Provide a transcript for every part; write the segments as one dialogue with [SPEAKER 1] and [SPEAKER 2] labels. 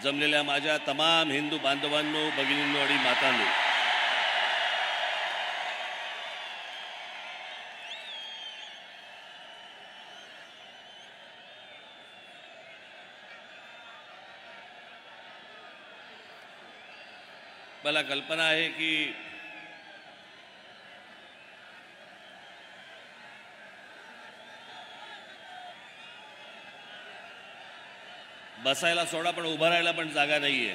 [SPEAKER 1] जमलेल्या माझ्या तमाम हिंदू बांधवांनो, भगिनींनो आणि मातांनो, मला कल्पना आहे की बसायला सोडा पण उभं राहायला पण जागा नाहीये.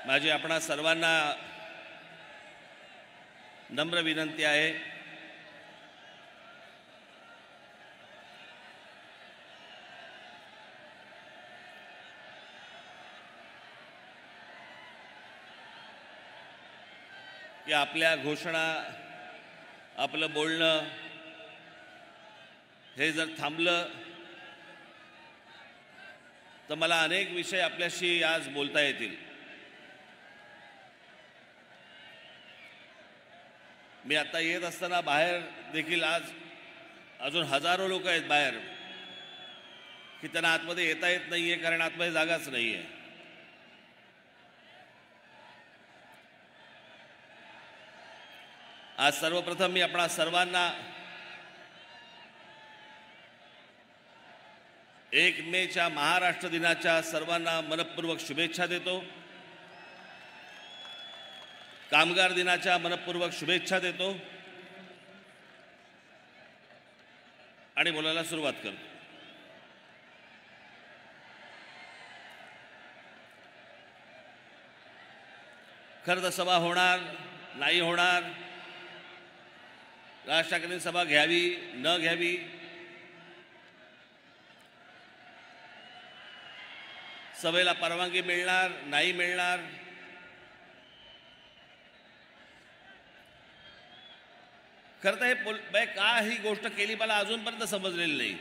[SPEAKER 1] माझी आपणा सर्वांना नम्र विनंती आहे की आपल्या घोषणा, आपलं बोलणं हे जर थांबलं तर मला अनेक विषय आपल्याशी आज बोलता येतील. मी आता येत असताना बाहेर देखील आज अजून हजारो लोक आहेत बाहेर की त्यांना आतमध्ये येता येत नाहीये कारण आतमध्ये जागाच नाहीये. आज सर्वप्रथम मी आपणा सर्वांना 1 मेच्या महाराष्ट्र दिनाच्या सर्वांना मनपूर्वक शुभेच्छा देतो. कामगार दिनाच्या मनपूर्वक शुभेच्छा देतो आणि बोलायला सुरुवात करतो. खरं तर सभा होणार नाही होणार, राज ठाकरेंनी सभा घ्यावी न घ्यावी, सभेला परवानगी मिळणार नाही मिळणार, खरं तर हे का ही गोष्ट केली मला अजूनपर्यंत समजलेली नाही.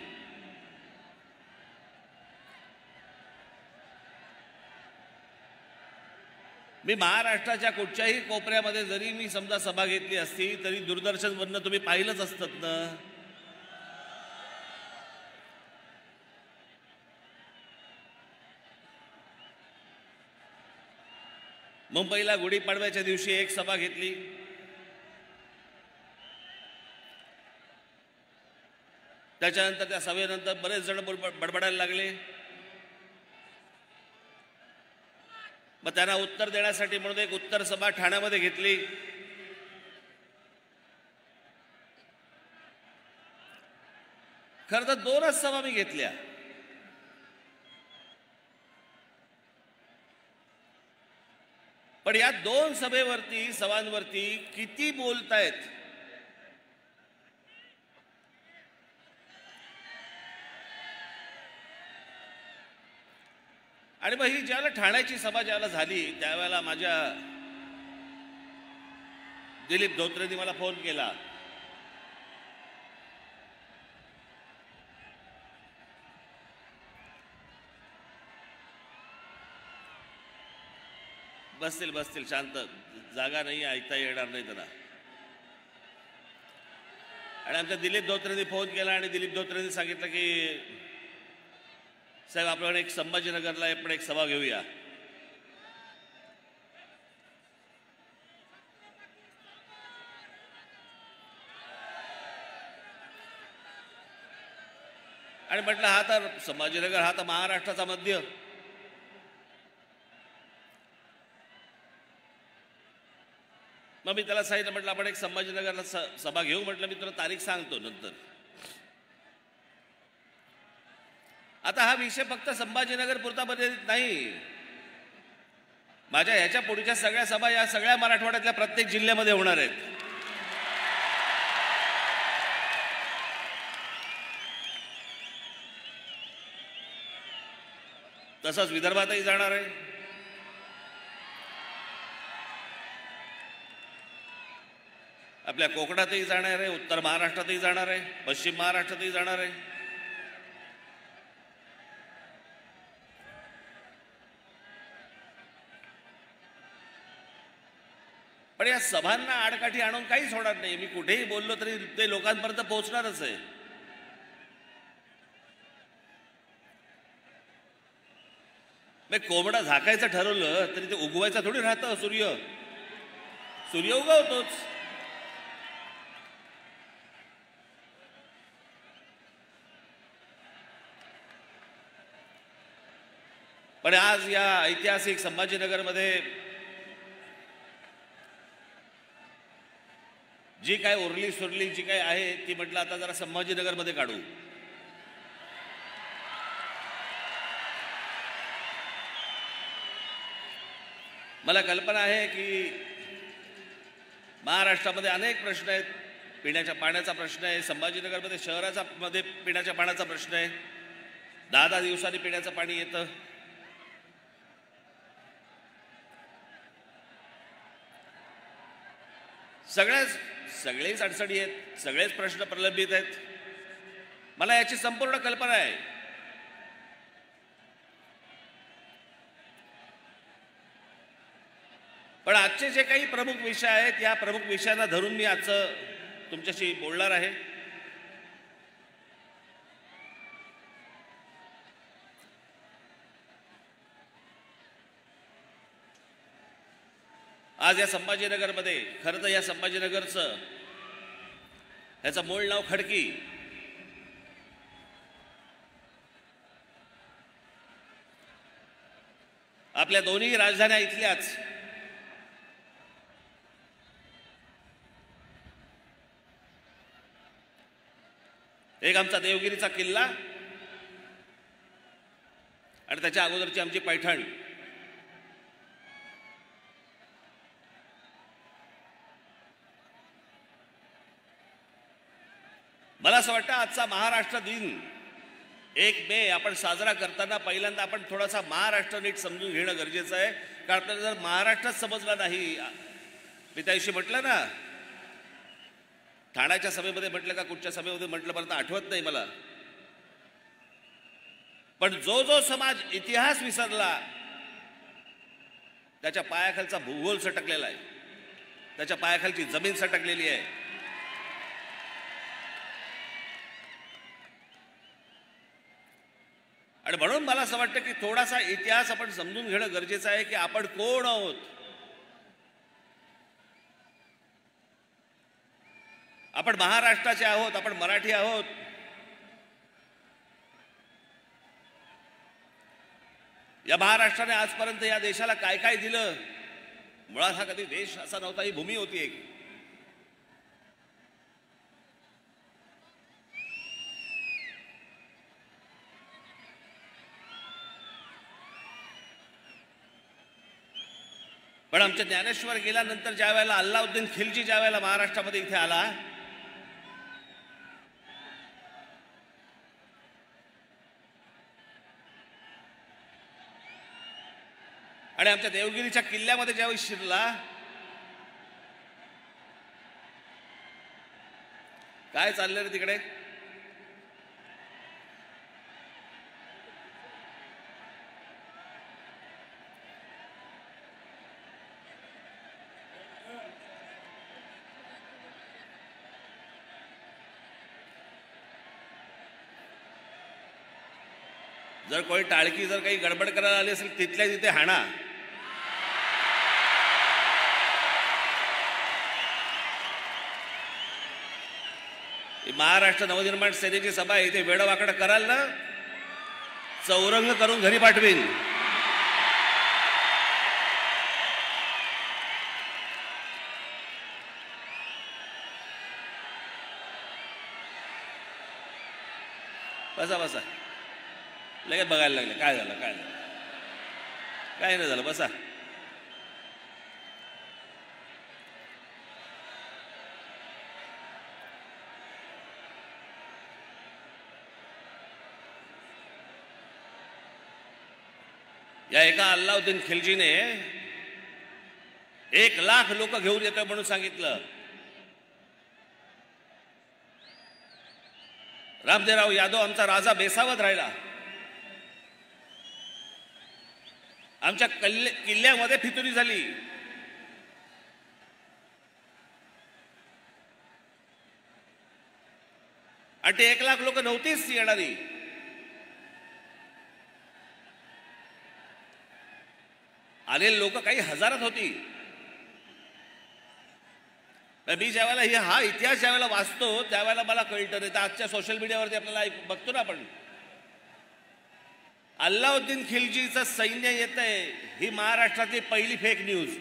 [SPEAKER 1] मी महाराष्ट्राच्या कुठच्याही कोपऱ्यामध्ये जरी मी समजा सभा घेतली असती तरी दूरदर्शनवरनं तुम्ही पाहिलंच असतं ना. मुंबईला गुढीपाडव्याच्या दिवशी एक सभा घेतली, त्याच्यानंतर त्या सभेनंतर बरेच जण बडबडायला लागले. मग त्यांना उत्तर देण्यासाठी म्हणून एक उत्तर सभा ठाण्यामध्ये घेतली. खरं तर 2च सभा मी घेतल्या. पण या 2 सभांवरती किती बोलतायत आणि मग ही ज्यावेळेला ठाण्याची सभा ज्यावेळेला झाली त्यावेळेला माझ्या दिलीप धोत्रेंनी मला फोन केला. बसतील शांत, जागा नाही, ऐकता येणार नाही त्यांना. आणि आमच्या दिलीप धोत्रेंनी फोन केला आणि दिलीप धोत्रेंनी सांगितलं की साहेब आपण एक संभाजीनगरला आपण एक सभा घेऊया. आणि म्हटलं हा तर संभाजीनगर हा तर महाराष्ट्राचा मध्य, मग मी त्याला सांगितलं म्हटलं आपण एक संभाजीनगरला सभा घेऊ. म्हटलं मी तुला तारीख सांगतो नंतर. आता हा विषय फक्त संभाजीनगर पुरता मर्यादित नाही. माझ्या ह्याच्या पुढच्या सगळ्या सभा या सगळ्या मराठवाड्यातल्या प्रत्येक जिल्ह्यामध्ये होणार आहेत. तसंच विदर्भातही जाणार आहे. आपल्या कोकणातही जाणार आहे, उत्तर महाराष्ट्रातही जाणार आहे, पश्चिम महाराष्ट्रातही जाणार आहे. पण या सभांना आडकाठी आणून काहीच होणार नाही. मी कुठेही बोललो तरी ते लोकांपर्यंत पोहोचणारच आहे. कोंबडा झाकायचं ठरवलं तरी ते उगवायचा थोडी राहतं. सूर्य उगवतोच. पण आज या ऐतिहासिक संभाजीनगरमध्ये जी काय उरली सुरली जी काय आहे ती म्हटलं आता जरा संभाजीनगरमध्ये काढू. मला कल्पना आहे की महाराष्ट्रामध्ये अनेक प्रश्न आहेत. पिण्याच्या पाण्याचा प्रश्न आहे. संभाजीनगरमध्ये शहराचा मध्ये पिण्याच्या पाण्याचा प्रश्न आहे. 10 दिवसांनी पिण्याचं पाणी येतं. सगळेच अडचणी आहेत. सगळेच प्रश्न प्रलंबित आहेत. मला याची संपूर्ण कल्पना आहे. पण आजचे जे काही प्रमुख विषय आहेत या प्रमुख विषयांना धरून मी आजचं तुमच्याशी बोलणार आहे. आज या संभाजीनगरमध्ये खरं तर या संभाजीनगरचं ह्याचं मूळ नाव खडकी. आपल्या दोन्ही राजधान्या इथल्याच. एक आमचा देवगिरीचा किल्ला आणि त्याच्या अगोदरची आमची पैठण. मला असं वाटतं आजचा महाराष्ट्र दिन 1 मे आपण साजरा करताना पहिल्यांदा आपण थोडासा महाराष्ट्र नीट समजून घेणं गरजेचं आहे. कारण आपल्याला जर महाराष्ट्रच समजला नाही, मी त्याविषयी म्हटलं ना, ठाण्याच्या सभेमध्ये म्हटलं का कुठच्या सभेमध्ये म्हटलं मला तर आठवत नाही मला. पण जो समाज इतिहास विसरला त्याच्या पायाखालचा भूगोल सटकलेला आहे. त्याच्या पायाखालची जमीन सटकलेली आहे. आणि म्हणून मला असं वाटतं की थोडासा इतिहास आपण समजून घेणं गरजेचं आहे की आपण कोण आहोत. आपण महाराष्ट्राचे आहोत. आपण मराठी आहोत. या महाराष्ट्राने आजपर्यंत या देशाला काय काय दिलं. मुळात हा कधी देश असा नव्हता. ही भूमी होती एक. पण आमच्या ज्ञानेश्वर गेल्यानंतर ज्या वेळेला अल्लाउद्दीन खिलजी ज्या वेळेला महाराष्ट्रामध्ये इथे आला, आणि आमच्या देवगिरीच्या किल्ल्यामध्ये ज्यावेळी शिरला, काय चाललं रे तिकडे? जर कोणी टाळकी जर काही गडबड करायला आली असेल तिथल्या तिथे हाणा. महाराष्ट्र नवनिर्माण सेनेची सभा आहे. इथे वेडवाकडं कराल ना, चौरंग करून घरी पाठवीन. बसा बसा. लगेच बघायला लागले काय झालं काय झालं. काय नाही झालं, बसा. या एका अल्लाउद्दीन खिलजीने 1 लाख लोक घेऊन येतोय म्हणून सांगितलं. रामदेवराव यादव आमचा राजा बेसावत राहिला. आमच्या किल्ल्यामध्ये फितुरी झाली. आणि ते 1 लाख लोक नव्हतीच येणारी. आलेले लोक काही हजारात होती. मी ज्यावेळेला हा इतिहास ज्यावेळेला वाचतो त्यावेळेला मला कळतं. नाही तर आजच्या सोशल मीडियावरती आपल्याला बघतो ना आपण, अल्लाउद्दीन खिलजीचं सैन्य येत आहे ही महाराष्ट्रातली पहिली फेक न्यूज.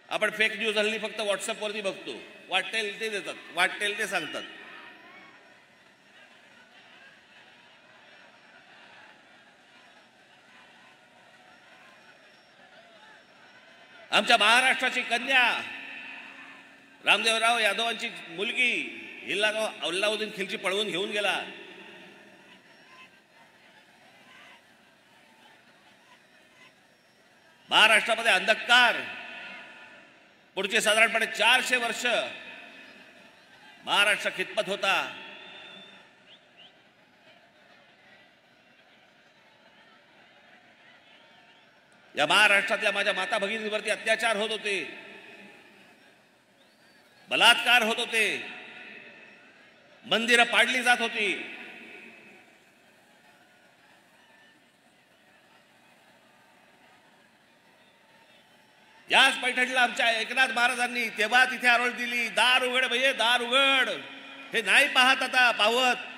[SPEAKER 1] आपण फेक न्यूज हल्ली फक्त व्हॉट्सअपवरती बघतो. वाटेल ते देतात, वाटेल ते सांगतात. आमच्या महाराष्ट्राची कन्या रामदेवराव यादवांची मुलगी हिला अल्लाउद्दीन खिलजी पळवून घेऊन गेला. महाराष्ट्रामध्ये अंधकार पुढचे साधारणपणे 400 वर्ष महाराष्ट्र खितपत होता. या महाराष्ट्रातल्या माझ्या माता भगिनींवरती अत्याचार होत होते, बलात्कार होत होते, मंदिरं पाडली जात होती. याच पैठणीला आमच्या एकनाथ महाराजांनी तेव्हा तिथे आरोळ दिली, दार उघड भैये दार उघड. हे नाही पाहत आता पावत.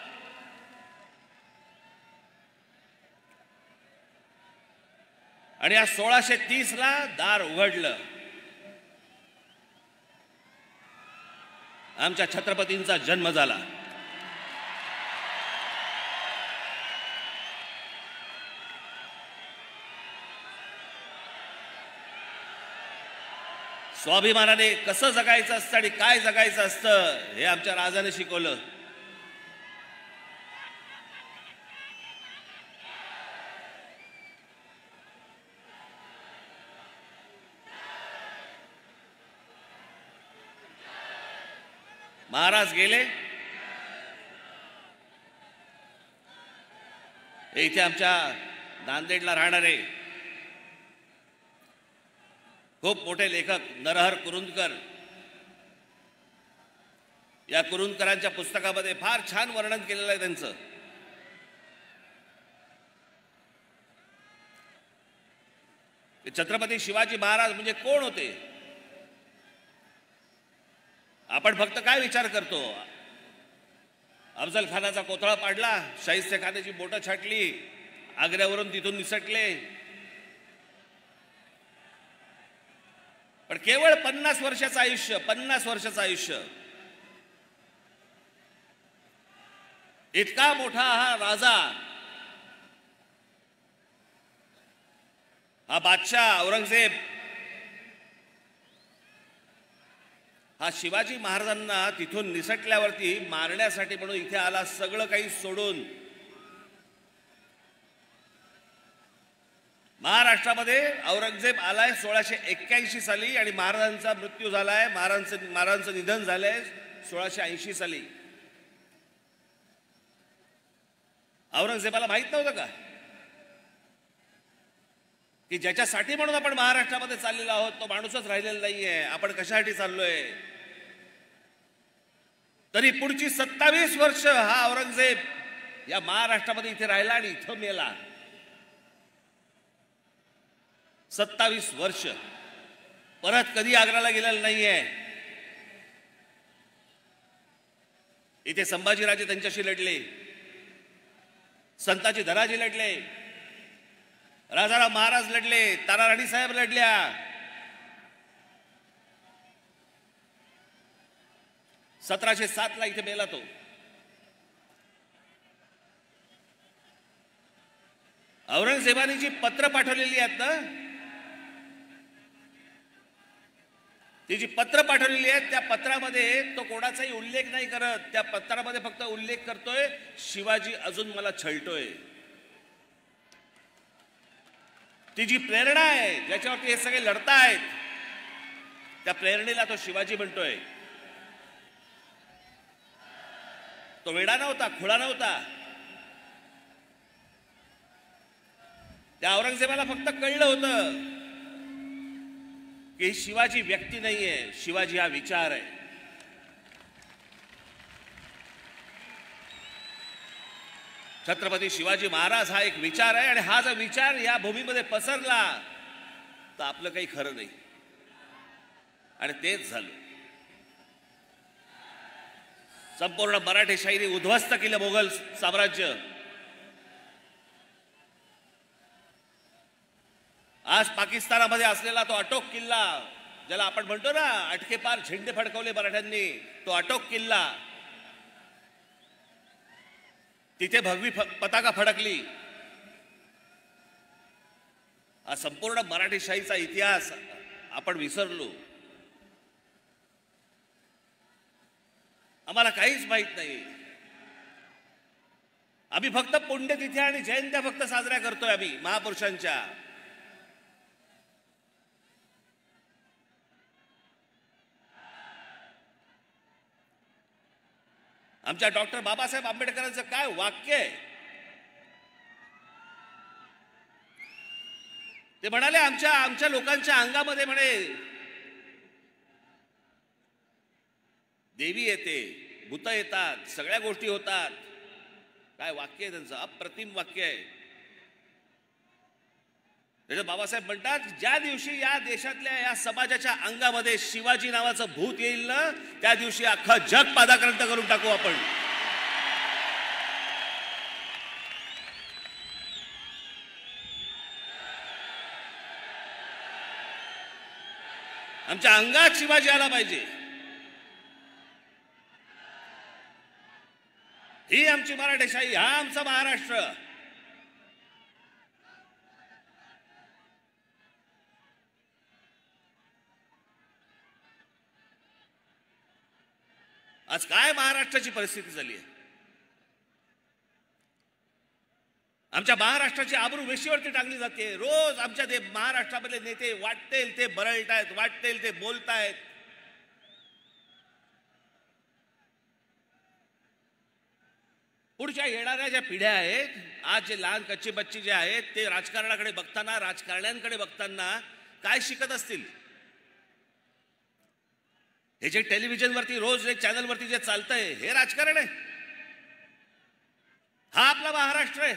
[SPEAKER 1] आणि या 1630 ला दार उघडलं. आमच्या छत्रपतींचा जन्म झाला. स्वाभिमानाने कसं जगायचं असतं आणि काय जगायचं असतं हे आमच्या राजाने शिकवलं. महाराज गेले. इथे आमच्या नांदेडला राहणारे खूप मोठे लेखक नरहर कुरुंदकर, या कुरुंदकरांच्या पुस्तकामध्ये फार छान वर्णन केलेलं आहे त्यांचं. छत्रपती शिवाजी महाराज म्हणजे कोण होते. आपण फक्त काय विचार करतो, अफजल खानाचा कोथळा पाडला, शाहिस्ते खानाची बोटं छाटली, आग्र्यावरून तिथून निसटले. पण केवळ 50 वर्षाचं आयुष्य, 50 वर्षाचं आयुष्य. इतका मोठा हा राजा, हा बादशाह औरंगजेब, हा शिवाजी महाराजांना तिथून निसटल्यावरती मारण्यासाठी म्हणून इथे आला, सगळं काही सोडून. महाराष्ट्रामध्ये औरंगजेब आलाय 1681 साली आणि महाराजांचा मृत्यू झालाय, महाराजांचं निधन झालंय 1680 साली. औरंगजेबाला माहित नव्हतं का की ज्याच्यासाठी म्हणून आपण महाराष्ट्रामध्ये चाललेलो आहोत तो माणूसच राहिलेला नाहीये, आपण कशासाठी चाललोय. तरी पुढची 27 वर्ष हा औरंगजेब या महाराष्ट्रामध्ये इथे राहिला आणि इथं मेला. 27 वर्ष परत कधी आग्र्याला गेलेला नाहीये. इथे संभाजीराजे त्यांच्याशी लढले, संताजी धनाजी लढले, राजाराम महाराज लढले, ताराराणी साहेब लढल्या. (1707 ला इथे मेला तो. औरंगजेबाने जी पत्र पाठवलेली आहेत ना, ती जी पत्र पाठवलेली आहेत त्या पत्रामध्ये तो कोणाचाही उल्लेख नाही करत. त्या पत्रामध्ये फक्त उल्लेख करतोय शिवाजी अजून मला छळतोय. ती जी प्रेरणा आहे ज्याच्यावरती हे सगळे लढतायत त्या प्रेरणेला तो शिवाजी म्हणतोय. तो वेडा नव्हता, खुळा नव्हता. त्या औरंगजेबाला फक्त कळलं होतं की शिवाजी व्यक्ती नाहीये, शिवाजी हा विचार आहे. छत्रपती शिवाजी महाराज हा एक विचार आहे आणि हा जर विचार या भूमीमध्ये पसरला तर आपलं काही खरं नाही. आणि तेच झालं. संपूर्ण मराठेशाहीने उद्ध्वस्त केलं मोगल साम्राज्य. आज पाकिस्तानामध्ये असलेला तो अटोक किल्ला, ज्याला आपण म्हणतो ना अटकेपार झेंडे फडकवले मराठ्यांनी, तो अटोक किल्ला, तिथे भगवी पताका फडकली. हा संपूर्ण मराठेशाहीचा इतिहास आपण विसरलो. आम्हाला काहीच माहित नाही. आम्ही फक्त पुण्यतिथी आणि जयंत्या फक्त साजऱ्या करतोय आम्ही महापुरुषांच्या. आमच्या डॉक्टर बाबासाहेब आंबेडकरांचं काय वाक्य आहे. ते म्हणाले आमच्या लोकांच्या अंगामध्ये म्हणे देवी येते, भूत येतात, सगळ्या गोष्टी होतात. काय वाक्य आहे त्यांचं, अप्रतिम वाक्य आहे. त्याच्यात बाबासाहेब म्हणतात ज्या दिवशी या देशातल्या या समाजाच्या अंगामध्ये शिवाजी नावाचं भूत येईल ना, त्या दिवशी अख्खं जग पादाक्रांत करून टाकू आपण. आमच्या अंगात शिवाजी आला पाहिजे. ही आमची मराठेशाही, हा आमचा महाराष्ट्र. आज काय महाराष्ट्राची परिस्थिती झाली आहे. आमच्या महाराष्ट्राची आबरू वेशीवरती टाकली जाते. रोज आमच्या महाराष्ट्रामधले नेते वाटतेल ते बरळतायत, वाटतेल ते बोलतायत. पुढच्या येणाऱ्या ज्या पिढ्या आहेत, आज जे लहान कच्चे बच्चे जे आहेत, ते राजकारणाकडे बघताना, राजकारण्यांकडे बघताना काय शिकत असतील. हे जे टेलिव्हिजनवरती रोज एक चॅनलवरती जे चालतंय, हे राजकारण आहे. हा आपला महाराष्ट्र आहे.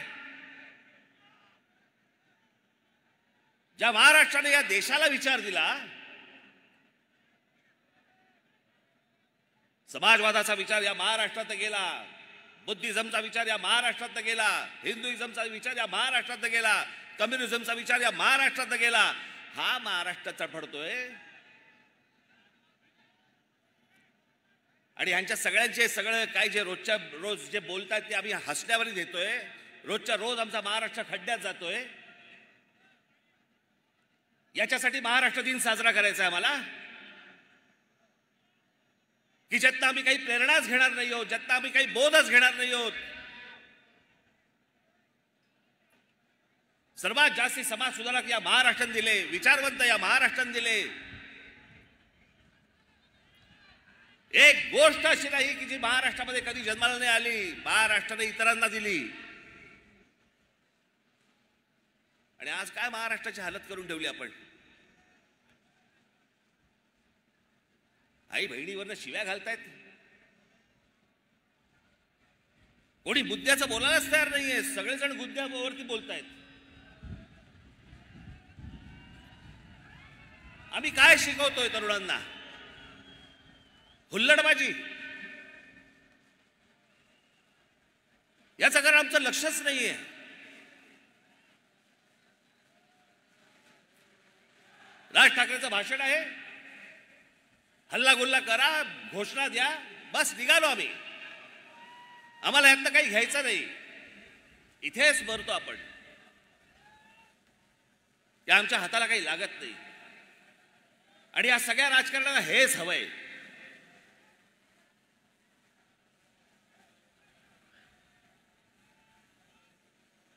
[SPEAKER 1] ज्या महाराष्ट्राने या देशाला विचार दिला, समाजवादाचा विचार या महाराष्ट्रात गेला, बुद्धिझमचा विचार या महाराष्ट्रात गेला, हिंदुइझमचा विचार या महाराष्ट्रात गेला, कम्युनिझमचा विचार या महाराष्ट्रात गेला. हा महाराष्ट्र चढपडतोय. आणि यांच्या सगळ्यांचे सगळं काय जे रोजच्या रोज जे बोलतात ते आम्ही हसण्यावर घेतोय. रोजच्या रोज आमचा महाराष्ट्र खड्ड्यात जातोय. याच्यासाठी महाराष्ट्र दिन साजरा करायचा आहे आम्हाला, की ज्यातनं आम्ही काही प्रेरणाच घेणार नाही आहोत, ज्यातनं आम्ही काही बोधच घेणार नाही आहोत. सर्वात जास्ती समाज सुधारक या महाराष्ट्राने दिले, विचारवंत या महाराष्ट्राने दिले. एक गोष्ट अशी नाही की जी महाराष्ट्रामध्ये कधी जन्माला नाही आली, महाराष्ट्राने इतरांना दिली. आणि आज काय महाराष्ट्राची हालत करून ठेवली आपण. आई बहिणीवरनं शिव्या घालतायत. कोणी मुद्द्याचं बोलायलाच तयार नाहीये. सगळेजण मुद्द्यावरती बोलतायत. आम्ही काय शिकवतोय तरुणांना? हुल्लडबाजी. याचं कारण आमचं लक्षच नाहीये. राज ठाकरेंचं भाषण आहे, हल्ला गुल्ला करा, घोषणा द्या, बस निघालो आम्ही. आम्हाला यातनं काही घ्यायचं नाही. इथेच मरतो आपण. या आमच्या हाताला काही लागत नाही. आणि या सगळ्या राजकारणाला हेच हवंय.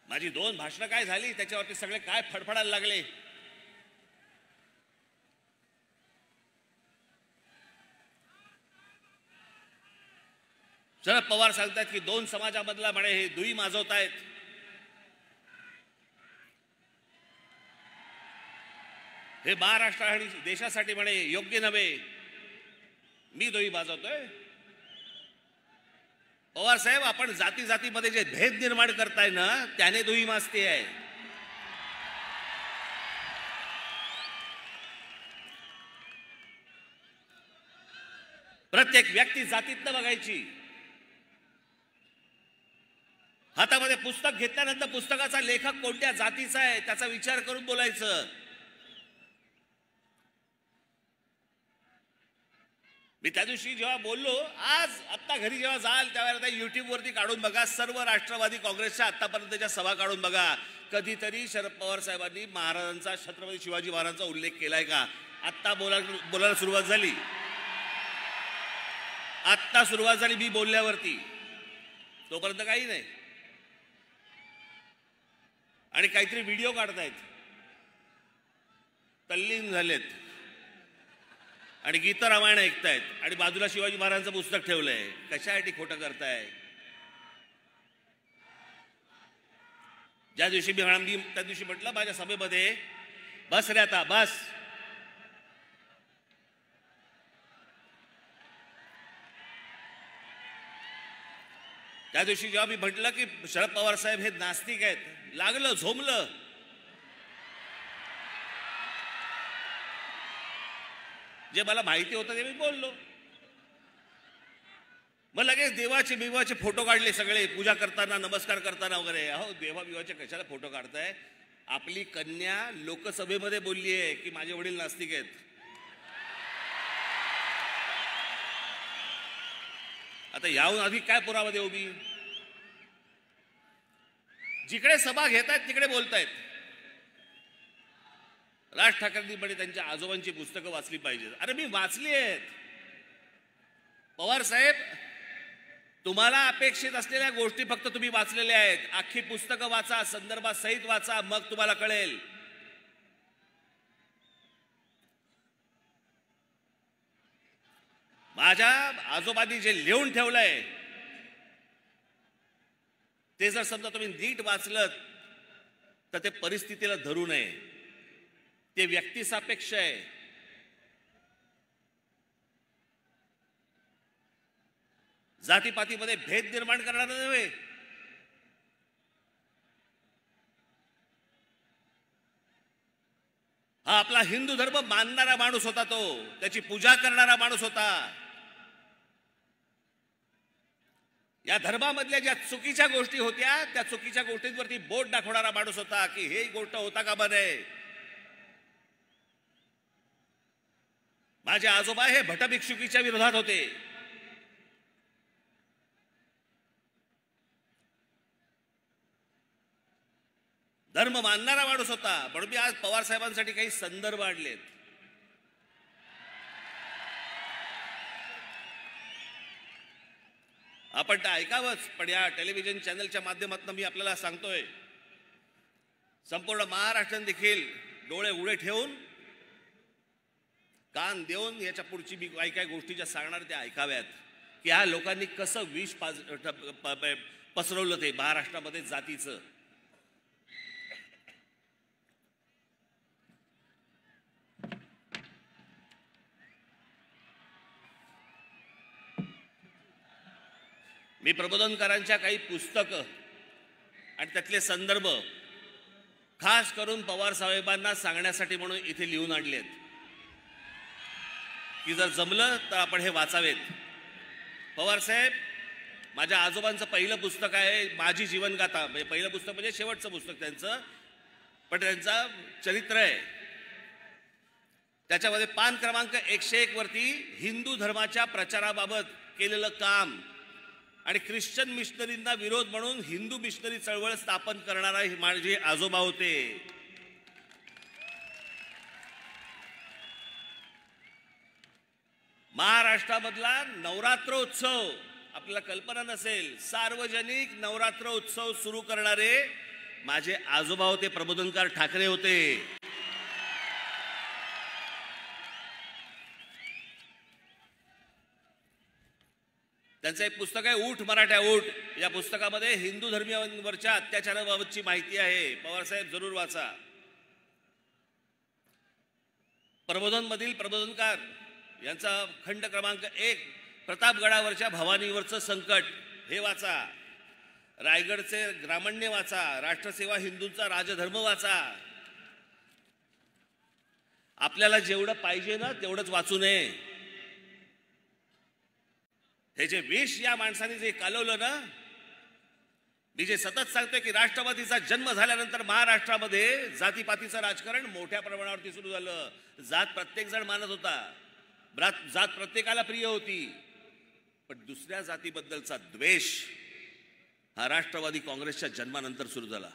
[SPEAKER 1] माझी 2 भाषणं काय झाली, त्याच्यावरती सगळे काय फडफडायला लागले. शरद पवार सांगतात की 2 समाजामधला म्हणे हे दुई माजवतायत. हे महाराष्ट्र आणि देशासाठी म्हणे योग्य नव्हे. मी दुई माजवतोय. पवार साहेब, आपण जाती जातीमध्ये जे भेद निर्माण करताय ना, त्याने दुही माजती आहे. प्रत्येक व्यक्ती जातीतनं बघायची. हातामध्ये पुस्तक घेतल्यानंतर पुस्तकाचा लेखक कोणत्या जातीचा आहे त्याचा विचार करून बोलायचं. मी त्या दिवशी जेव्हा बोललो, आज आत्ता घरी जेव्हा जाल त्यावेळेला युट्यूबवरती काढून बघा, सर्व राष्ट्रवादी काँग्रेसच्या आतापर्यंतच्या सभा काढून बघा. कधीतरी शरद पवार साहेबांनी महाराजांचा, छत्रपती शिवाजी महाराजांचा उल्लेख केलाय का? आत्ता बोलायला सुरुवात झाली. आत्ता सुरुवात झाली मी बोलल्यावरती, तोपर्यंत काही नाही. आणि काहीतरी व्हिडिओ काढतायत, तल्लीन झालेत आणि गीत रामायण ऐकतायत आणि बाजूला शिवाजी महाराजांचं पुस्तक ठेवलंय. कशासाठी खोटं करताय? ज्या दिवशी मी त्या दिवशी म्हटलं माझ्या सभेमध्ये, बस रे आता बस. त्या दिवशी जेव्हा मी म्हटलं की शरद पवार साहेब हे नास्तिक आहेत, लागलं, झोमलं. जे मला माहिती होतं ते मी बोललो. मग लगेच देवाचे फोटो काढले सगळे, पूजा करताना, नमस्कार करताना वगैरे. अहो, देवाचे कशाला फोटो काढताय? आपली कन्या लोकसभेमध्ये बोलली आहे की माझे वडील नास्तिक आहेत. आता याहून अधिक काय पुरावा देऊ मी? जिकडे सभा घेत आहेत तिकडे बोलतायत. राज ठाकरेंनी म्हणे त्यांच्या आजोबांची पुस्तकं वाचली पाहिजेत. अरे मी वाचली आहेत. पवार साहेब, तुम्हाला अपेक्षित असलेल्या गोष्टी फक्त तुम्ही वाचलेल्या आहेत. अख्खी पुस्तकं वाचा, संदर्भात सहित वाचा, मग तुम्हाला कळेल. माझ्या आजोबांनी जे लिहून ठेवलंय ते जर समजा तुम्ही नीट वाचलं तर ते परिस्थितीला धरू नये. ते व्यक्तिसापेक्ष आहे. जातीपातीमध्ये भेद निर्माण करणारा नव्हे. हा आपला हिंदू धर्म मानणारा माणूस होता, तो त्याची पूजा करणारा माणूस होता. या धर्मामधल्या ज्या चुकीच्या गोष्टी होत्या त्या चुकीच्या गोष्टींवरती बोट दाखवणारा माणूस होता की हे गोष्ट होता कामा नये. माझे आजोबा हे भटभिक्षुकीच्या विरोधात होते. धर्म मानणारा माणूस होता. म्हणून मी आज पवार साहेबांसाठी काही संदर्भ आणलेत. आपण ते ऐकावंच, पण या टेलिव्हिजन चॅनलच्या माध्यमातून मी आपल्याला सांगतोय, संपूर्ण महाराष्ट्राने देखील डोळे उघडे ठेवून, कान देऊन याच्या पुढची मी काही काही गोष्टी ज्या सांगणार त्या ऐकाव्यात की ह्या लोकांनी कसं विष पसरवलं ते महाराष्ट्रामध्ये जातीचं. मी प्रबोधनकारांच्या काही पुस्तकं आणि त्यातले संदर्भ खास करून पवार साहेबांना सांगण्यासाठी म्हणून इथे लिहून आणलेत की जर जमलं तर आपण हे वाचावेत. पवार साहेब, माझ्या आजोबांचं पहिलं पुस्तक आहे माझी जीवनगाथा. पहिलं पुस्तक म्हणजे शेवटचं पुस्तक त्यांचं, पण त्यांचं चरित्र आहे. त्याच्यामध्ये पान क्रमांक 101 वरती हिंदू धर्माच्या प्रचाराबाबत केलेलं काम आणि ख्रिश्चन मिशनरींना विरोध म्हणून हिंदू मिशनरी चळवळ स्थापन करणारा माझे आजोबा होते. महाराष्ट्रामधला नवरात्रोत्सव आपल्याला कल्पना नसेल, सार्वजनिक नवरात्रोत्सव सुरू करणारे माझे आजोबा होते, प्रबोधनकार ठाकरे होते. त्यांचं एक पुस्तक आहे ऊठ मराठ्या ऊठ. या पुस्तकामध्ये हिंदू धर्मीयांवरच्या अत्याचाराबाबतची माहिती आहे. पवार साहेब जरूर वाचा. प्रबोधनमधील प्रबोधनकार यांचा खंड क्रमांक 1 प्रतापगडावरच्या भवानीवरचं संकट, हे वाचा, रायगडचे ग्रामण्य वाचा, राष्ट्रसेवा हिंदूंचा राजधर्म वाचा. आपल्याला जेवढं पाहिजे ना तेवढंच वाचू नये. हे जे विष या माणसाने जे कालवलं ना, मी जे सतत सांगतोय की राष्ट्रवादीचा जन्म झाल्यानंतर महाराष्ट्रामध्ये जातीपातीचं राजकारण मोठ्या प्रमाणावरती सुरू झालं. जात प्रत्येक जण मानत होता, जात प्रत्येकाला प्रिय होती, पण दुसऱ्या जातीबद्दलचा द्वेष हा राष्ट्रवादी काँग्रेसच्या जन्मानंतर सुरू झाला.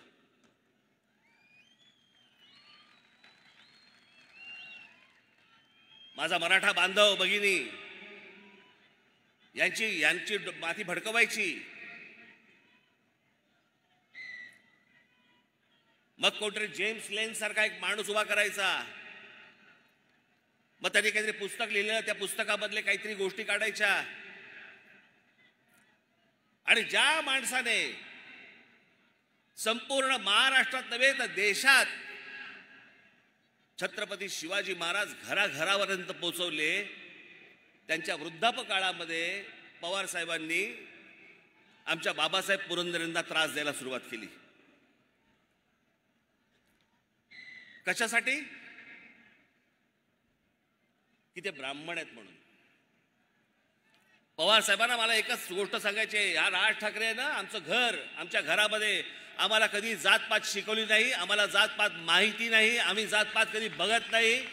[SPEAKER 1] माझा मराठा बांधव भगिनी यांची माती भडकवायची, मग कोणतरी जेम्स लेन सारखा एक माणूस उभा करायचा, मग त्यांनी काहीतरी पुस्तक लिहिलं, त्या पुस्तकामधले काहीतरी गोष्टी काढायच्या. आणि ज्या माणसाने संपूर्ण महाराष्ट्रात नव्हे तर देशात छत्रपती शिवाजी महाराज घराघरापर्यंत पोहोचवले, त्यांच्या वृद्धापकाळामध्ये पवार साहेबांनी आमच्या बाबासाहेब पुरंदरेंना त्रास द्यायला सुरुवात केली. कशासाठी? की ते ब्राह्मण आहेत म्हणून. पवार साहेबांना मला एकच गोष्ट सांगायची आहे, हा राज ठाकरे आहे ना, आमचं घर, आमच्या घरामध्ये आम्हाला कधी जातपात शिकवली नाही, आम्हाला जातपात माहिती नाही, आम्ही जातपात कधी बघत नाही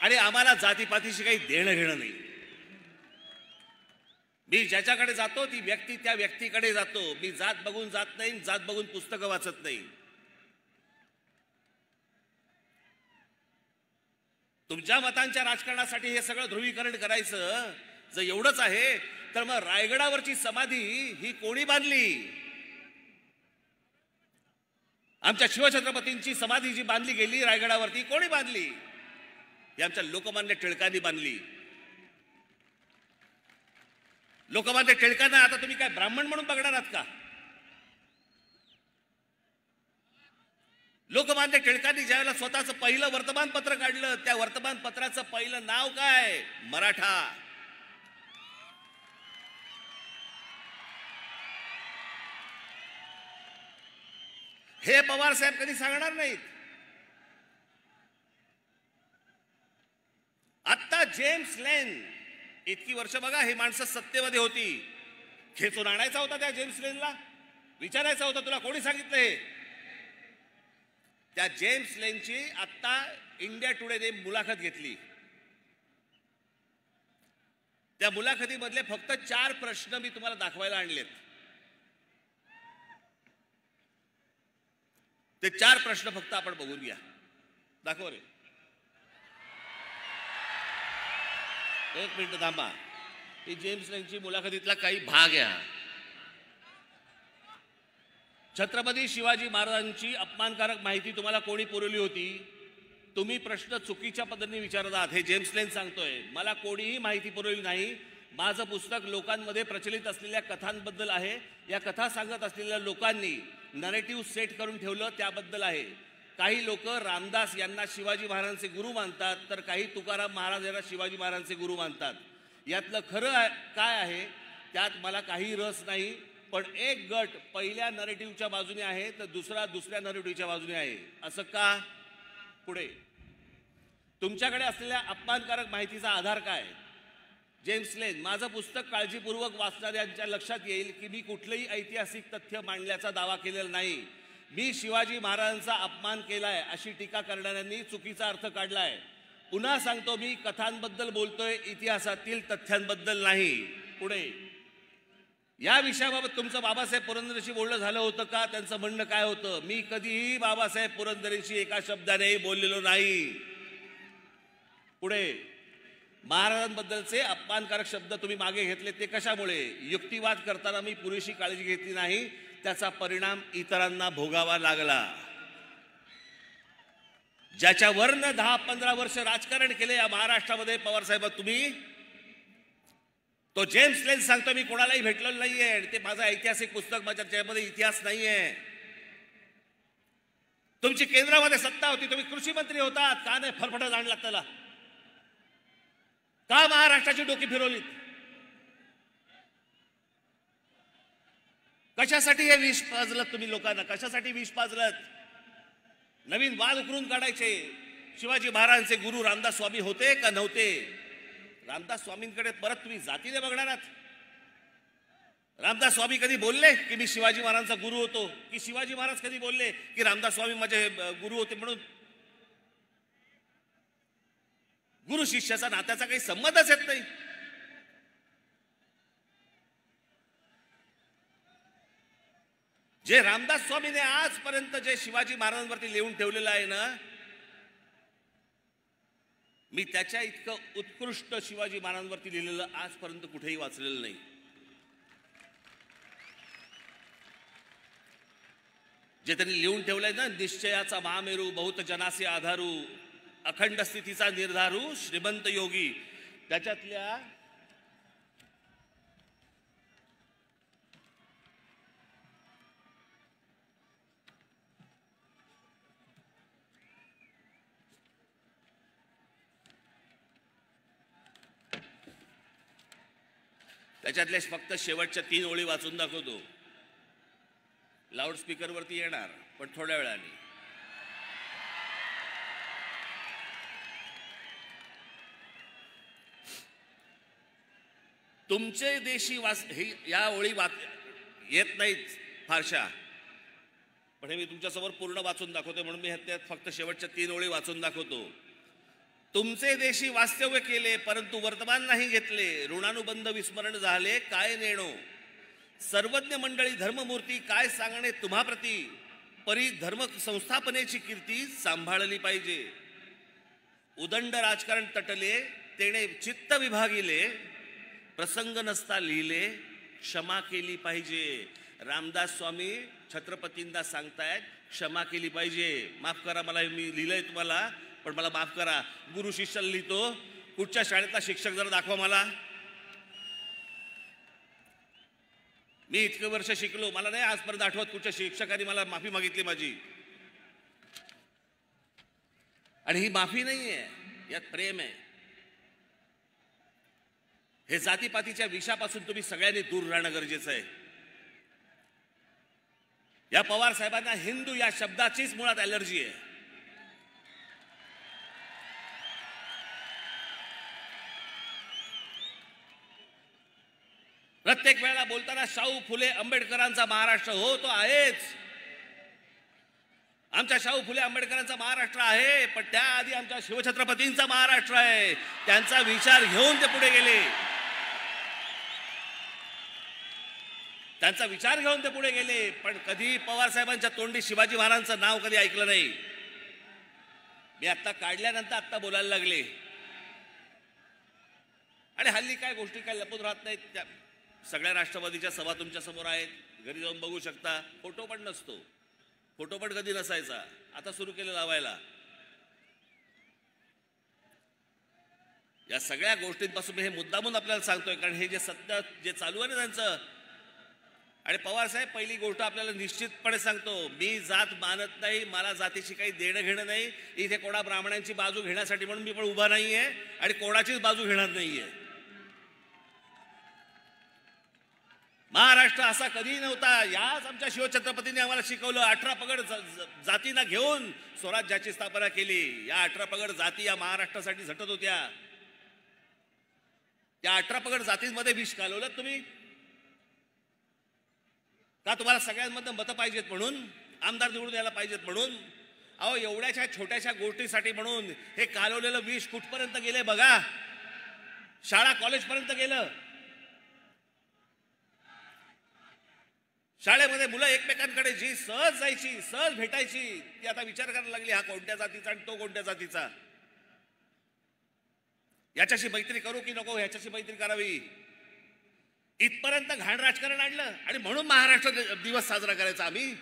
[SPEAKER 1] आणि आम्हाला जातीपातीशी काही देणं घेणं नाही. मी ज्याच्याकडे जातो ती व्यक्ती त्या व्यक्तीकडे जातो. मी जात बघून जात नाही, जात बघून पुस्तकं वाचत नाही. तुमच्या मतांच्या राजकारणासाठी हे सगळं ध्रुवीकरण करायचं जर एवढंच आहे तर मग रायगडावरची समाधी ही कोणी बांधली? आमच्या शिवछत्रपतींची समाधी जी बांधली गेली रायगडावरती कोणी बांधली? ही आमच्या लोकमान्य टिळकांनी बांधली. लोकमान्य टिळकांना आता तुम्ही काय ब्राह्मण म्हणून बघणार आहात का? लोकमान्य टिळकांनी ज्यावेळेला स्वतःचं पहिलं वर्तमानपत्र काढलं, त्या वर्तमानपत्राचं पहिलं नाव काय? मराठा. हे पवार साहेब कधी सांगणार नाहीत. आता जेम्स लेन इतकी वर्ष बघा, हे माणसं सत्तेमध्ये होती, खेचून आणायचा होता त्या जेम्स लेनला, विचारायचा होता तुला कोणी सांगितलं हे? त्या जेम्स लेनची आता इंडिया टुडेने मुलाखत घेतली. त्या मुलाखतीमधले फक्त 4 प्रश्न मी तुम्हाला दाखवायला आणलेत. ते 4 प्रश्न फक्त आपण बघून घ्या. दाखव रे. एक मिनिट थांबा. ही जेम्स लेनची मुलाखतीतला काही भाग आहे. छत्रपती शिवाजी महाराजांची अपमानकारक माहिती तुम्हाला कोणी पुरवली होती? तुम्ही प्रश्न चुकीच्या पद्धतीने विचारत आहात. हे जेम्स लेन सांगतोय, मला कोणीही माहिती पुरवली नाही. माझं पुस्तक लोकांमध्ये प्रचलित असलेल्या कथांबद्दल आहे. या कथा सांगत असलेल्या लोकांनी नरेटिव्ह सेट करून ठेवलं त्याबद्दल आहे. काही लोक रामदास यांना शिवाजी महाराजांचे गुरु मानतात, तर काही तुकाराम महाराज यांना शिवाजी महाराजांचे गुरु मानतात. यातलं खरं काय आहे त्यात मला काही रस नाही. पण एक गट पहिल्या नरेटिव्हच्या बाजूने आहे तर दुसरा दुसऱ्या नरेटिव्हच्या बाजूने आहे. असं का? पुढे तुमच्याकडे असलेल्या अपमानकारक माहितीचा आधार काय? जेम्स लेन, माझं पुस्तक काळजीपूर्वक वाचणाऱ्यांच्या लक्षात येईल की मी कुठलंही ऐतिहासिक तथ्य मांडल्याचा दावा केलेला नाही. मी शिवाजी महाराजांचा अपमान केलाय अशी टीका करणाऱ्यांनी चुकीचा अर्थ काढलाय. पुन्हा सांगतो, मी कथांबद्दल बोलतोय, इतिहासातील तथ्यांबद्दल नाही. पुढे या विषयाबाबत तुमचं बाबासाहेब पुरंदरेंशी बोलणं झालं होतं का? त्यांचं म्हणणं काय होतं? मी कधीही बाबासाहेब पुरंदरेंशी एका शब्दानेही बोललेलो नाही. पुढे महाराजांबद्दलचे अपमानकारक शब्द तुम्ही मागे घेतले ते कशामुळे? युक्तिवाद करताना मी पुरेशी काळजी घेतली नाही, त्याचा परिणाम इतरांना भोगावा लागला. ज्याच्यावरनं 10-15 वर्ष राजकारण केले या महाराष्ट्रामध्ये पवार साहेब तुम्ही, तो जेम्स लेन सांगतो मी कोणालाही भेटलेलो नाहीये. ते माझं ऐतिहासिक पुस्तक, माझ्या ज्यामध्ये इतिहास नाहीये. तुमची केंद्रामध्ये सत्ता होती, तुम्ही कृषी मंत्री होतात, का नाही फरफटत आणला त्याला? का महाराष्ट्राची डोकी फिरवलीत? कशासाठी हे विष पाजलत तुम्ही लोकांना? कशासाठी विष पाजलत? नवीन वाद उकरून काढायचे. शिवाजी महाराजांचे गुरु रामदास स्वामी होते का नव्हते? रामदास स्वामींकडे परत तुम्ही जातीने बघणार आहात? रामदास स्वामी कधी बोलले की मी शिवाजी महाराजांचा गुरु होतो? की शिवाजी महाराज कधी बोलले की रामदास स्वामी माझे गुरु होते म्हणून? गुरु शिष्याचा नात्याचा काही संबंधच येत नाही. जे रामदास स्वामीने आजपर्यंत जे शिवाजी महाराजांवरती लिहून ठेवलेलं आहे ना, मी त्याच्या इतकं उत्कृष्ट शिवाजी महाराजांवरती लिहिलेलं आजपर्यंत कुठेही वाचलेलं नाही. जे त्यांनी लिहून ठेवलंय ना, निश्चयाचा महामेरू, बहुत जनासे आधारू, अखंड स्थितीचा निर्धारू, श्रीमंत योगी, त्याच्यातल्या फक्त शेवटच्या 3 ओळी वाचून दाखवतो. लाऊडस्पीकरवरती येणार पण थोड्या वेळाने. तुमचे देशी या ओळी येत नाहीत फारशा, पण हे मी तुमच्यासमोर पूर्ण वाचून दाखवतो म्हणून मी त्यात फक्त शेवटच्या 3 ओळी वाचून दाखवतो. तुमचे देशी वास्तव्य केले परंतु वर्तमान नाही घेतले, ऋणानुबंध विस्मरण झाले काय नेणो, सर्वज्ञ मंडळी धर्ममूर्ती काय सांगणे तुम्हाप्रती, परी धर्म संस्थापनेची कीर्ती सांभाळली पाहिजे. उदंड राजकारण तटले तेणे चित्त विभागिले, प्रसंग नसता लिहिले क्षमा केली पाहिजे. रामदास स्वामी छत्रपतींना सांगतायत क्षमा केली पाहिजे. माफ करा, मला मी लिहिलंय तुम्हाला पण मला माफ करा. गुरु शिष्याला लिहितो, कुठच्या शाळेतला शिक्षक जरा दाखवा मला. मी इतके वर्ष शिकलो, मला नाही आजपर्यंत आठवत कुठच्या शिक्षकांनी मला माफी मागितली माझी. आणि ही माफी नाहीये, यात प्रेम आहे. हे जातीपातीच्या विषापासून तुम्ही सगळ्यांनी दूर राहणं गरजेचं आहे. या पवार साहेबांना हिंदू या शब्दाचीच मुळात ॲलर्जी आहे. प्रत्येक वेळेला बोलताना शाहू फुले आंबेडकरांचा महाराष्ट्र, हो तो आहेच, आमच्या शाहू फुले आंबेडकरांचा महाराष्ट्र आहे, पण त्याआधी आमच्या शिवछत्रपतींचा महाराष्ट्र आहे. त्यांचा विचार घेऊन ते पुढे गेले, त्यांचा विचार घेऊन ते पुढे गेले. पण कधी पवार साहेबांच्या तोंडी शिवाजी महाराजांचं नाव कधी ऐकलं नाही. मी आता काढल्यानंतर आता बोलायला लागले. आणि हल्ली काय गोष्टी काय लपून राहत नाहीत. त्या सगळ्या राष्ट्रवादीच्या सभा तुमच्या समोर आहेत, घरी जाऊन बघू शकता. फोटो पण नसतो, फोटो पण कधी नसायचा, आता सुरू केलं लावायला. या सगळ्या गोष्टींपासून मी हे मुद्दामून आपल्याला सांगतोय, कारण हे जे सत्य जे चालू आहे ना त्यांचं. आणि पवार साहेब, पहिली गोष्ट आपल्याला निश्चितपणे सांगतो, मी जात मानत नाही, मला जातीशी काही देणं घेणं नाही. इथे कोणा ब्राह्मणांची बाजू घेण्यासाठी म्हणून मी पण उभा नाहीये आणि कोणाचीच बाजू घेणार नाहीये. महाराष्ट्र असा कधी नव्हता. याच आमच्या शिवछत्रपतींनी आम्हाला शिकवलं. 18 पगड जातींना घेऊन स्वराज्याची स्थापना केली. या 18 पगड जाती या महाराष्ट्रासाठी झटत होत्या. त्या 18 पगड जातींमध्ये विष घालवलं तुम्ही का? तुम्हाला सगळ्यांमधनं मतं पाहिजेत म्हणून, आमदार निवडून यायला पाहिजेत म्हणून? अहो, एवढ्याशा छोट्याशा गोष्टीसाठी म्हणून हे कालवलेलं विष कुठपर्यंत गेले बघा. शाळा कॉलेजपर्यंत गेलं. शाळेमध्ये मुलं एकमेकांकडे जी सहज जायची, सहज भेटायची, ती आता विचार करायला लागली, हा कोणत्या जातीचा आणि तो कोणत्या जातीचा, याच्याशी मैत्री करू की नको, ह्याच्याशी मैत्री करावी, इथपर्यंत घाण राजकारण आणलं. आणि म्हणून महाराष्ट्र दिवस साजरा करायचा आम्ही.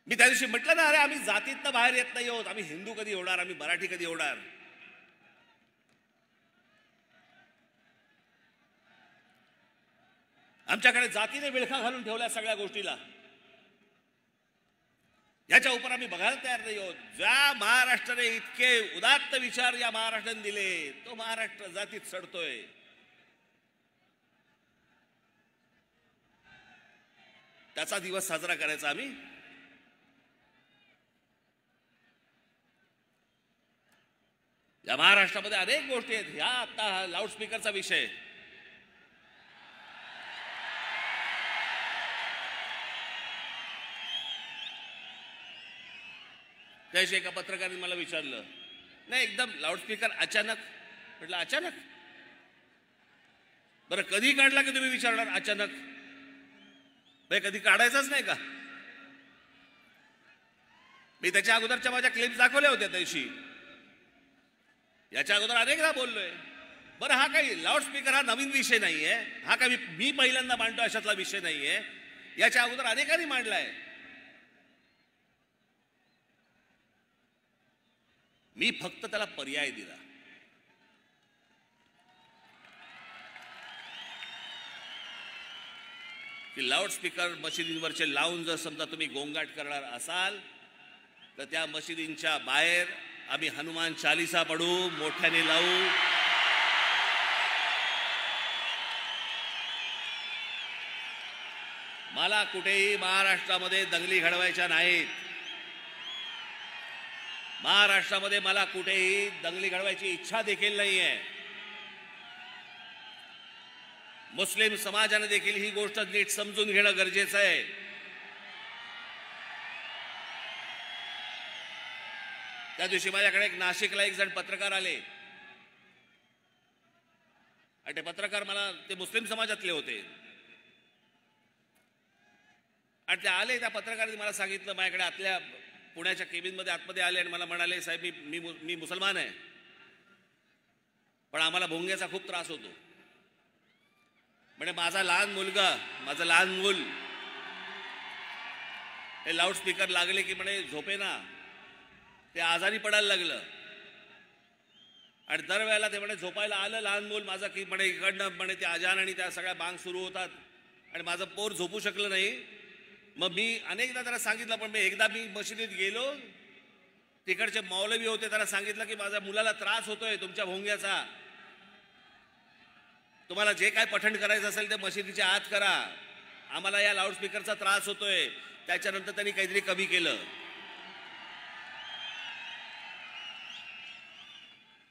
[SPEAKER 1] मी त्या दिवशी म्हटलं ना, अरे आम्ही जातीतनं बाहेर येत नाही आहोत. आम्ही हिंदू कधी होणार, आम्ही मराठी कधी होणार. आमच्याकडे जातीने विळखा घालून ठेवल्या सगळ्या गोष्टीला. याच्या उपर आम्ही बघायला तयार नाही आहोत. ज्या महाराष्ट्राने इतके उदात्त विचार या महाराष्ट्राने दिले, तो महाराष्ट्र जातीत सडतोय. त्याचा दिवस साजरा करायचा आम्ही? या महाराष्ट्रामध्ये अनेक गोष्टी आहेत. ह्या आता लाऊडस्पीकरचा विषय, त्याशी एका पत्रकाराने मला विचारलं, नाही एकदम लाऊडस्पीकर अचानक. म्हटलं अचानक? बरं कधी काढला की तुम्ही विचारणार अचानक? कधी काढायचाच नाही का? मी त्याच्या अगोदरच्या माझ्या क्लिप्स दाखवल्या होत्या त्याशी. याच्या अगोदर अनेकदा बोललोय. बरं हा काही लाऊडस्पीकर हा नवीन विषय नाहीये. हा काही मी पहिल्यांदा मांडतो अशातला विषय नाहीये. याच्या अगोदर अनेकांनी मांडलाय. मी फक्त त्याला पर्याय दिला. की लाऊडस्पीकर मशिदींवरचे लावून जर समजा तुम्ही गोंगाट करणार असाल तर त्या मशिदींच्या बाहेर आम्ही हनुमान चालीसा पढू, मोठ्याने लावू. मला कुठेही महाराष्ट्रामध्ये दंगली घडवायच्या नाहीत. महाराष्ट्रामध्ये मला कुठेही दंगली घडवायची इच्छा देखील नाहीये. मुस्लिम समाजाने देखील ही गोष्ट नीट समजून घेणं गरजेचं आहे. त्या दिवशी माझ्याकडे नाशिकला एक जण पत्रकार आले आणि ते पत्रकार मला ते मुस्लिम समाजातले होते आणि ते आले. त्या पत्रकाराने मला सांगितलं, माझ्याकडे आतल्या पुण्याच्या केबिनमध्ये आतमध्ये आले आणि मला म्हणाले, साहेब मी मुसलमान आहे पण आम्हाला भोंग्याचा खूप त्रास होतो. म्हणजे माझं लहान मूल हे लाऊडस्पीकर लागले की म्हणे झोपेना ते आजारी पडायला लागलं आणि दरवेळेला ते म्हणे झोपायला आलं लहान मूल माझं की म्हणे इकडनं म्हणे ते अजान आणि त्या सगळ्या बांग सुरू होतात आणि माझं पोर झोपू शकलं नाही. मग मी अनेकदा त्याला सांगितलं, पण एकदा मी मशिदीत गेलो, तिकडचे मौलवी होते, त्याला सांगितलं की माझ्या मुलाला त्रास होतोय तुमच्या भोंग्याचा, तुम्हाला जे काय पठण करायचं असेल ते मशिदीच्या आत करा, आम्हाला या लाऊडस्पीकरचा त्रास होतोय. त्याच्यानंतर त्यांनी काहीतरी कमी केलं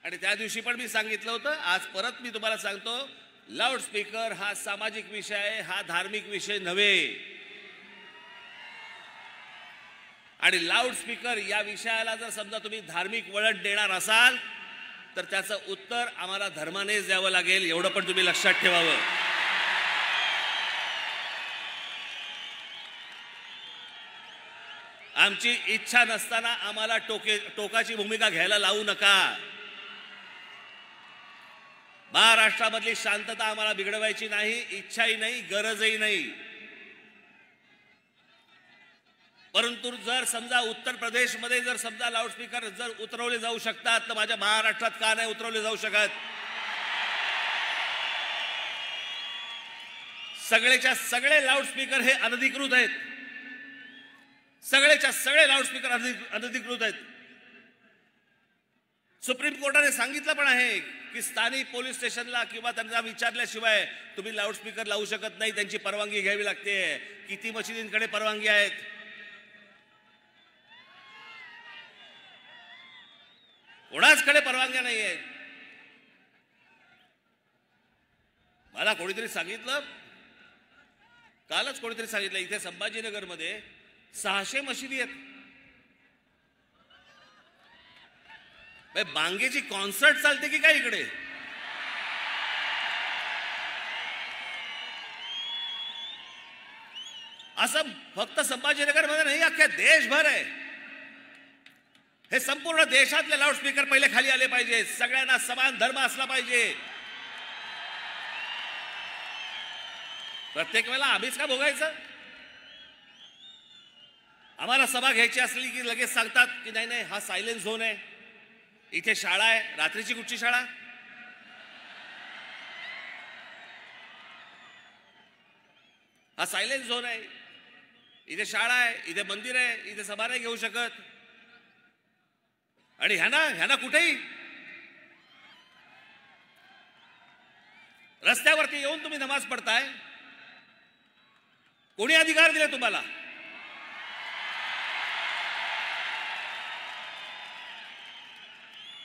[SPEAKER 1] आणि त्या दिवशी पण मी सांगितलं होतं, आज परत मी तुम्हाला सांगतो, लाऊडस्पीकर हा सामाजिक विषय आहे, हा धार्मिक विषय नव्हे. आणि लाऊडस्पीकर या विषयाला जर समजा तुम्ही धार्मिक वळण देणार असाल तर त्याचं उत्तर आम्हाला धर्मानेच द्यावं लागेल, एवढं पण तुम्ही लक्षात ठेवावं. आमची इच्छा नसताना आम्हाला टोकाची भूमिका घ्यायला लावू नका. महाराष्ट्रामधली शांतता आम्हाला बिघडवायची नाही, इच्छाही नाही, गरजही नाही. परंतु जर समजा उत्तर प्रदेशमध्ये जर समजा लाऊडस्पीकर जर उतरवले जाऊ शकतात तर माझ्या महाराष्ट्रात का नाही उतरवले जाऊ शकत? सगळेच्या सगळे लाऊडस्पीकर हे अनधिकृत आहेत. सगळेच्या सगळे लाऊडस्पीकर अनधिकृत आहेत. सुप्रीम कोर्टाने सांगितलं पण आहे की स्थानिक पोलीस स्टेशनला किंवा त्यांना विचारल्याशिवाय तुम्ही लाऊडस्पीकर लावू शकत नाही, त्यांची परवानगी घ्यावी लागते. किती मशिदींकडे परवानगी आहेत? कोणाचकडे परवानग्या नाही आहेत. मला कोणीतरी सांगितलं, कालच कोणीतरी सांगितलं, इथे संभाजीनगरमध्ये 600 मशिदी आहेत. बांगेची कॉन्सर्ट चालते की काय इकडे? असं फक्त संभाजीनगरमध्ये नाही, अख्ख्या देशभर आहे. हे संपूर्ण देशातले लाऊडस्पीकर पहिले खाली आले पाहिजे. सगळ्यांना समान धर्म असला पाहिजे. प्रत्येक वेळेला आम्हीच का भोगायचं? आम्हाला सभा घ्यायची असली की लगेच सांगतात की नाही नाही हा सायलेन्स झोन आहे, इथे शाळा आहे. रात्रीची कुठची शाळा? हा सायलेन्स झोन आहे, इथे शाळा आहे, इथे मंदिर आहे, इथे सभा नाही घेऊ शकत. आणि ह्याना कुठेही रस्त्यावरती येऊन तुम्ही नमाज पडताय. कोणी अधिकार दिले तुम्हाला?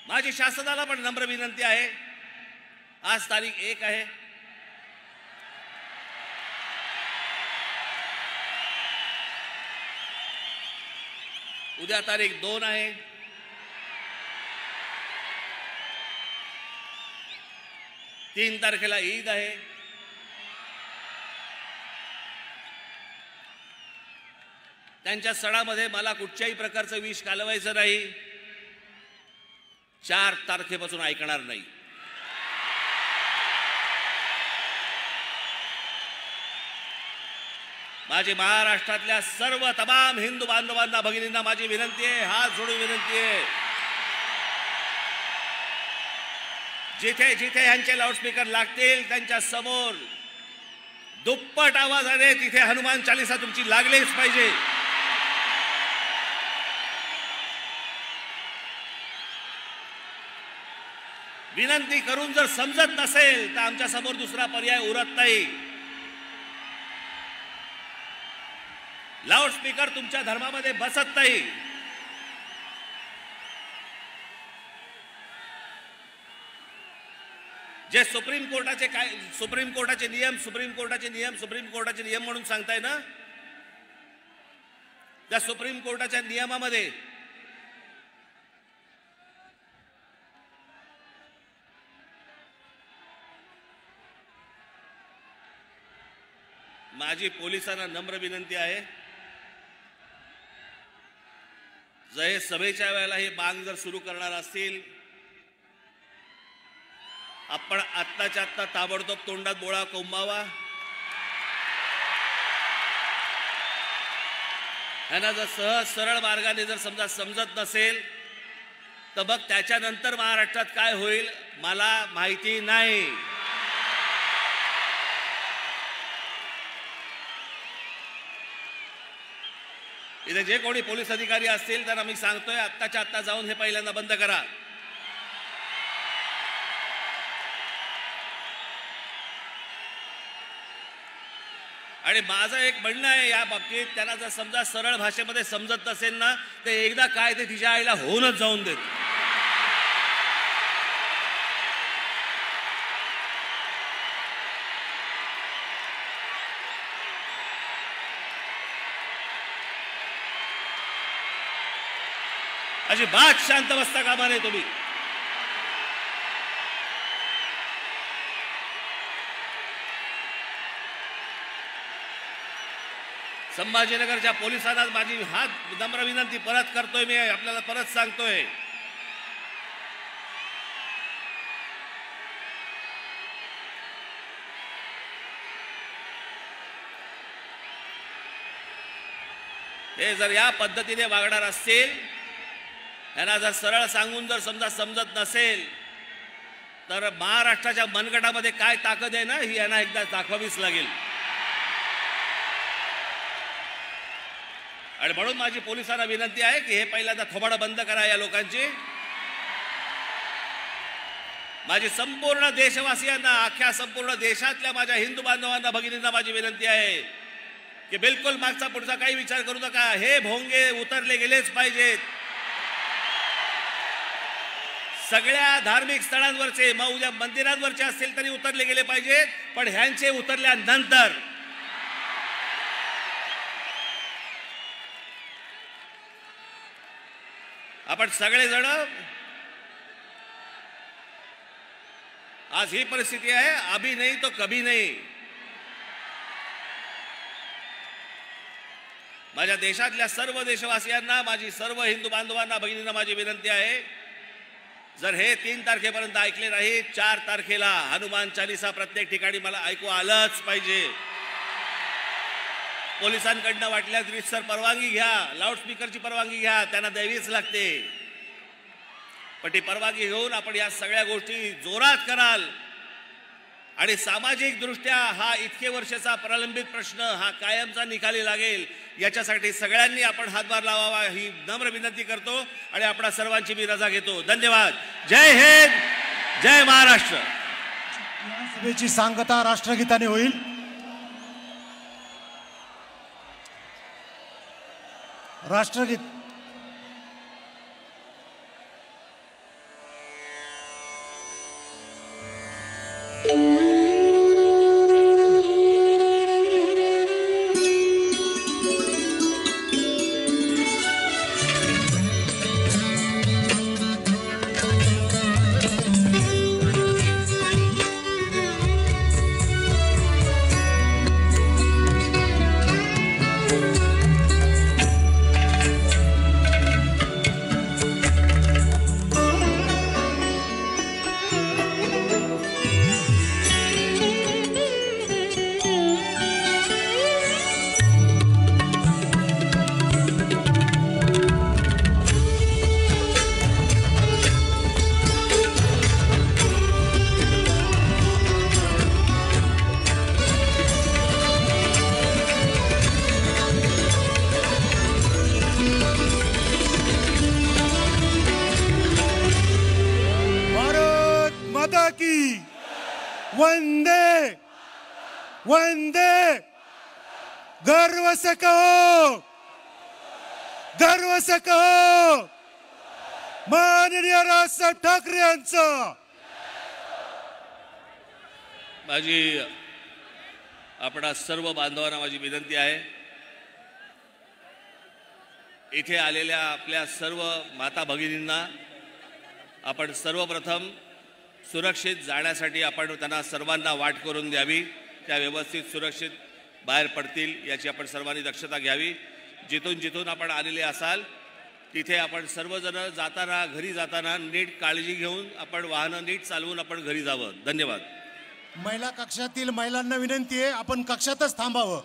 [SPEAKER 1] माझी शासनाला पण नम्र विनंती आहे, आज तारीख 1 आहे, उद्या तारीख 2 आहे, तीन तारखेला ईद आहे, त्यांच्या सणामध्ये मला कुठच्याही प्रकारचं विष घालवायचं नाही. 4 तारखेपासून ऐकणार नाही. माझी महाराष्ट्रातल्या सर्व तमाम हिंदू बांधवांना, भगिनींना माझी विनंती आहे, हात जोडून विनंती आहे, जिथे जिथे यांचे लाऊडस्पीकर लागतील त्यांच्या समोर दुप्पट आवाजाने तिथे हनुमान चालीसा तुमची लागलीच पाहिजे. विनंती करून जर समजत नसेल तर आमच्या समोर दुसरा पर्याय उरत नाही. लाऊडस्पीकर तुमच्या धर्मामध्ये बसत नाही. जे सुप्रीम कोर्टाचे नियम म्हणून सांगताय ना, त्या सुप्रीम कोर्टाच्या नियमामध्ये माझी पोलिसांना नम्र विनंती आहे, जर सभेच्या वेळेला हे बांग जर सुरू करणार असतील, आपण आत्ताच्या आत्ता ताबडतोब तोंडात बोळा कोंबावा. ह्यांना जर सहज सरळ मार्गाने जर समजा समजत नसेल तर मग त्याच्यानंतर महाराष्ट्रात काय होईल मला माहिती नाही. इथे जे कोणी पोलीस अधिकारी असतील त्यांना मी सांगतोय, आत्ताच्या आत्ता जाऊन हे पहिल्यांदा बंद करा. आणि माझं एक म्हणणं आहे या बाबतीत, त्यांना जर समजा सरळ भाषेमध्ये समजत नसेल ना तर एकदा काय ते तिच्या आईला होऊनच जाऊन देत. अजिबात शांत बसता कामा नये तुम्ही. संभाजीनगरच्या पोलिसांना माझी हात नम्र विनंती परत करतोय, मी आपल्याला परत सांगतोय, हे जर या पद्धतीने वागणार असतील, यांना जर सरळ सांगून जर समजा समजत नसेल तर महाराष्ट्राच्या मनगटामध्ये काय ताकद आहे ना ही यांना एकदा दाखवावीच लागेल. आणि म्हणून माझी पोलिसांना विनंती आहे की हे पहिल्यांदा थोबाडं बंद करा या लोकांची. माझी संपूर्ण देशवासियांना, अख्ख्या संपूर्ण देशातल्या माझ्या हिंदू बांधवांना, भगिनींना माझी विनंती आहे की बिलकुल मागचा पुढचा काही विचार करू नका. हे भोंगे उतरले गेलेच पाहिजेत. सगळ्या धार्मिक स्थळांवरचे, मग उद्या मंदिरांवरचे असतील तरी उतरले गेले पाहिजेत, पण ह्यांचे उतरल्यानंतर आपण सगळेजण, आज ही परिस्थिती आहे, अभी नहीं तो कभी नहीं. माझ्या देशातल्या सर्व देशवासियांना, माझी सर्व हिंदू बांधवांना, भगिनींना माझी विनंती आहे, जर हे 3 तारखेपर्यंत ऐकले नाही, 4 तारखेला हनुमान चालीसा प्रत्येक ठिकाणी मला ऐकू आलंच पाहिजे. पोलिसांकडनं वाटल्यास रीतसर परवानगी घ्या, लाऊडस्पीकरची परवानगी घ्या, त्यांना द्यावीच लागते. पण ती परवानगी घेऊन आपण या सगळ्या गोष्टी जोरात कराल आणि सामाजिक दृष्ट्या हा इतके वर्षाचा प्रलंबित प्रश्न हा कायमचा निकाली लागेल, याच्यासाठी सगळ्यांनी आपण हातभार लावावा ही नम्र विनंती करतो आणि आपणा सर्वांची मी रजा घेतो. धन्यवाद. जय हिंद, जय महाराष्ट्र.
[SPEAKER 2] सभेची सांगता राष्ट्रगीताने होईल. राष्ट्रगीत. वंदे वंदे. गर्व से कहो, गर्व से कहो, माननीय राजसाहेब ठाकरे यांचं.
[SPEAKER 1] माझी आपणा सर्व बांधवांना माझी विनंती आहे, इथे आलेल्या आपल्या सर्व माता भगिनींना आपण सर्वप्रथम सुरक्षित जाण्यासाठी आपण त्यांना सर्वांना वाट करून द्यावी. त्या व्यवस्थित सुरक्षित बाहेर पडतील याची आपण सर्वांनी दक्षता घ्यावी. जिथून जिथून आपण आलेले असाल तिथे आपण सर्वजण जाताना घरी जाताना नीट काळजी घेऊन आपण वाहनं नीट चालवून आपण घरी जावं. धन्यवाद.
[SPEAKER 2] महिला कक्षातील महिलांना विनंती आहे, आपण कक्षातच थांबावं.